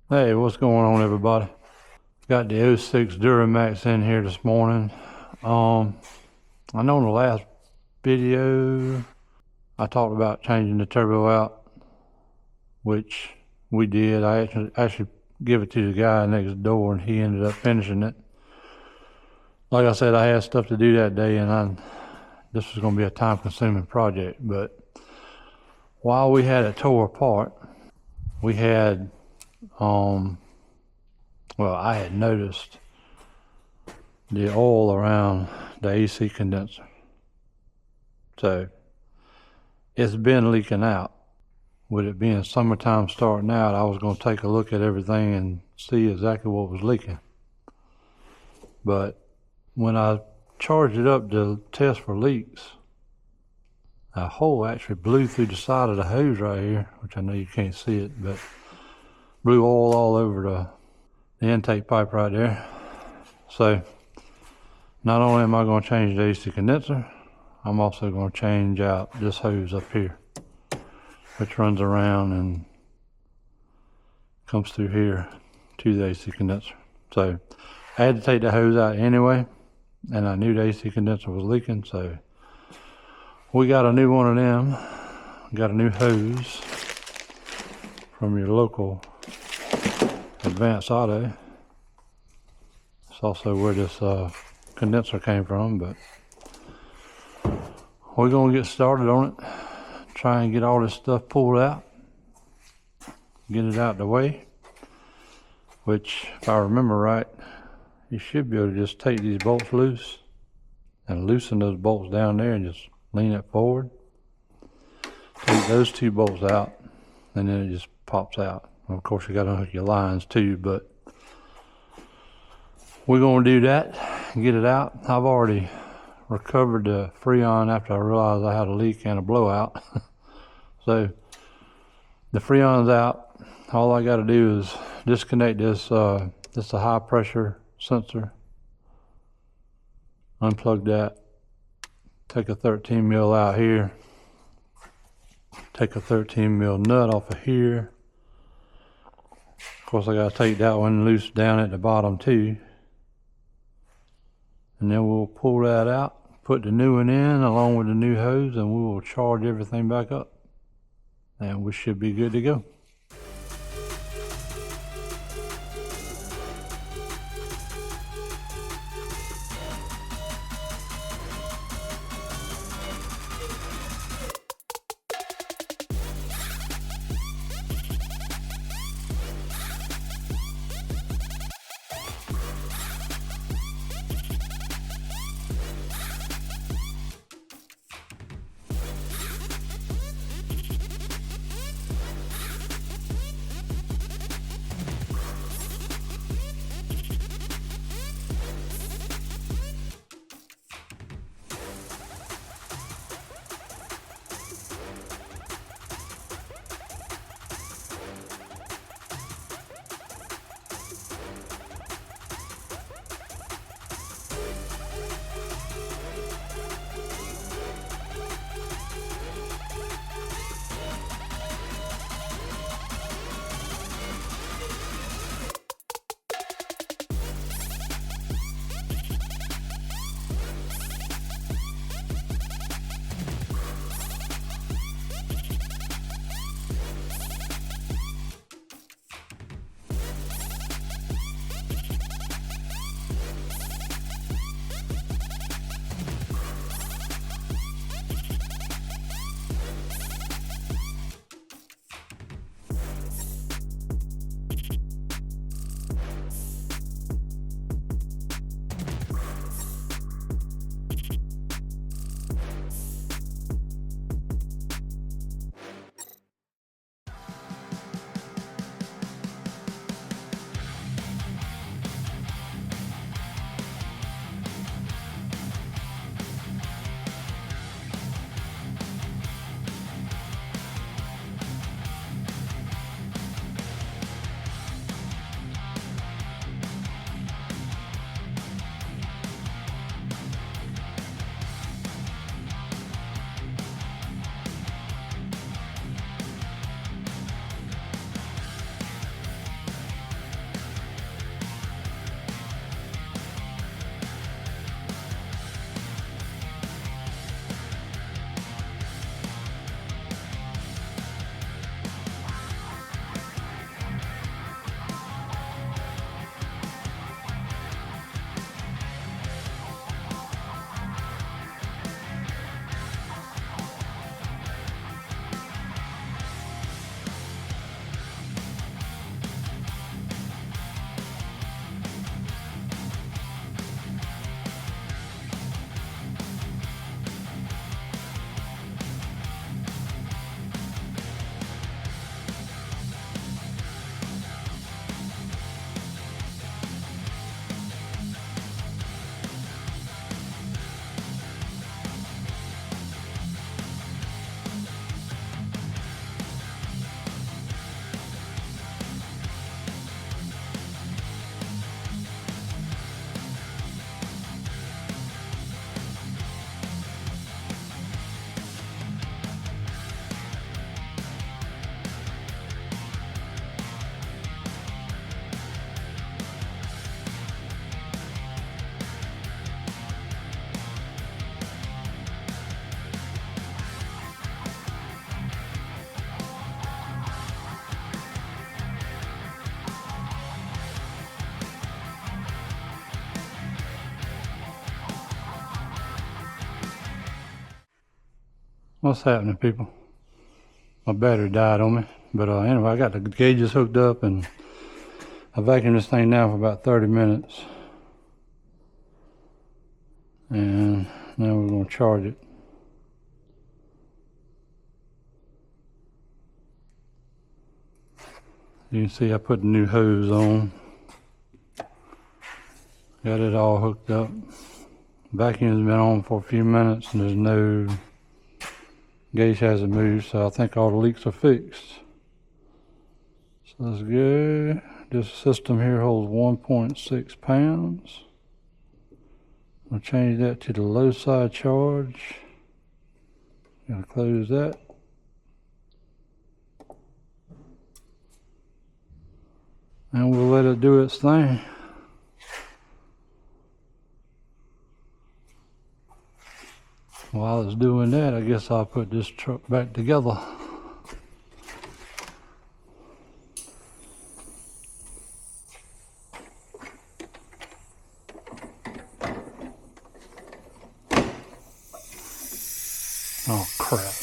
Hey, what's going on, everybody? Got the '06 Duramax in here this morning. I know in the last video I talked about changing the turbo out, which we did. I actually give it to the guy next door, and he ended up finishing it. Like I said, I had stuff to do that day, and this was going to be a time-consuming project. But while we had it tore apart, we had well, I had noticed the oil around the AC condenser. So it's been leaking out. With it being summertime starting out, I was going to take a look at everything and see exactly what was leaking. But when I charged it up to test for leaks, a hole actually blew through the side of the hose right here, which I know you can't see it, but blew oil all over the intake pipe right there. So not only am I going to change the AC condenser, I'm also going to change out this hose up here, which runs around and comes through here to the AC condenser. So I had to take the hose out anyway, and I knew the AC condenser was leaking, so we got a new one of them. Got a new hose from your local Advanced Auto. It's also where this condenser came from, but we're gonna get started on it. Try and get all this stuff pulled out, get it out the way, which if I remember right, you should be able to just take these bolts loose and loosen those bolts down there and just lean it forward. Take those two bolts out and then it just pops out. Of course you gotta unhook your lines too, but we're gonna do that and get it out. I've already recovered the Freon after I realized I had a leak and a blowout. So the Freon's out. All I got to do is disconnect this. This is a high pressure sensor. Unplug that. Take a 13 mil out here. Take a 13 mil nut off of here. Of course, I got to take that one loose down at the bottom too. And then we'll pull that out, put the new one in along with the new hose, and we will charge everything back up. And we should be good to go. What's happening, people? My battery died on me. But anyway, I got the gauges hooked up and I vacuumed this thing down for about 30 minutes. And now we're going to charge it. You can see I put the new hose on. Got it all hooked up. Vacuum's been on for a few minutes and there's no gauge hasn't moved, so I think all the leaks are fixed. So let's go. This system here holds 1.6 pounds. I'll change that to the low side charge. Gotta close that. And we'll let it do its thing. While it's doing that, I guess I'll put this truck back together. Oh crap.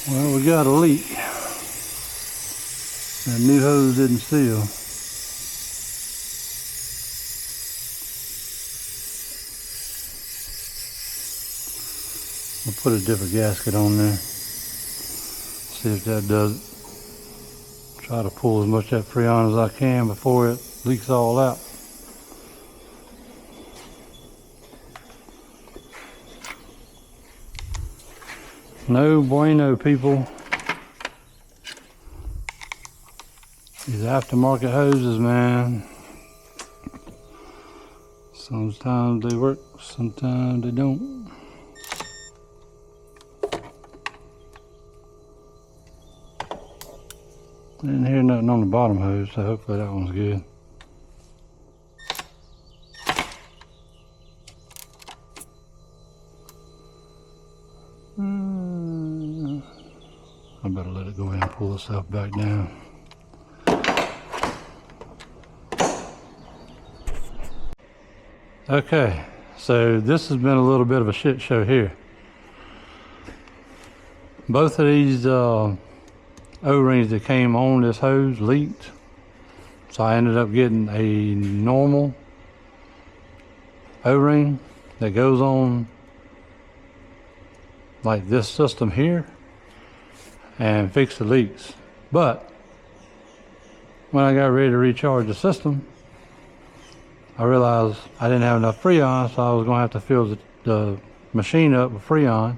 Well, we got a leak. The new hose didn't seal. I'll put a different gasket on there. See if that does it. Try to pull as much of that Freon as I can before it leaks all out. No bueno, people. These aftermarket hoses, man. Sometimes they work, sometimes they don't. Didn't hear nothing on the bottom hose, so hopefully that one's good. I better let it go ahead and pull itself back down. Okay, so this has been a little bit of a shit show here. Both of these O-rings that came on this hose leaked, so I ended up getting a normal O-ring that goes on like this system here and fix the leaks. But when I got ready to recharge the system, I realized I didn't have enough Freon, so I was going to have to fill the machine up with Freon.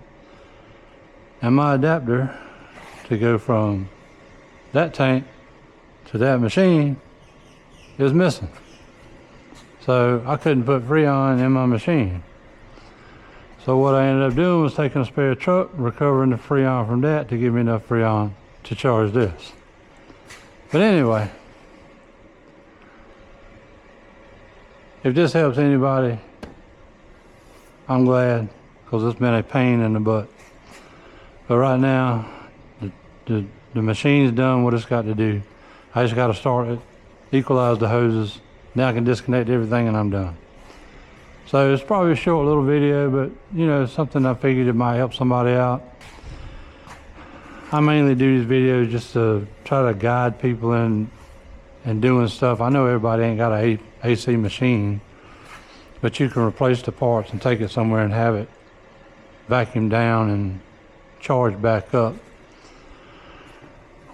And my adapter to go from that tank to that machine is missing. So I couldn't put Freon in my machine. So what I ended up doing was taking a spare truck, recovering the Freon from that to give me enough Freon to charge this. But anyway, if this helps anybody, I'm glad, because it's been a pain in the butt. But right now, the machine's done what it's got to do. I just got to start it, equalize the hoses. Now I can disconnect everything and I'm done. So it's probably a short little video, but you know, something I figured it might help somebody out. I mainly do these videos just to try to guide people in and doing stuff. I know everybody ain't got a AC machine, but you can replace the parts and take it somewhere and have it vacuumed down and charged back up,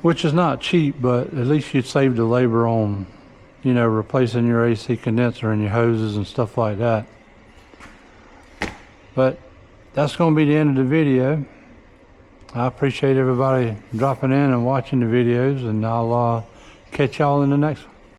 which is not cheap, but at least you'd save the labor on, you know, replacing your AC condenser and your hoses and stuff like that. But that's going to be the end of the video. I appreciate everybody dropping in and watching the videos, and I'll catch y'all in the next one.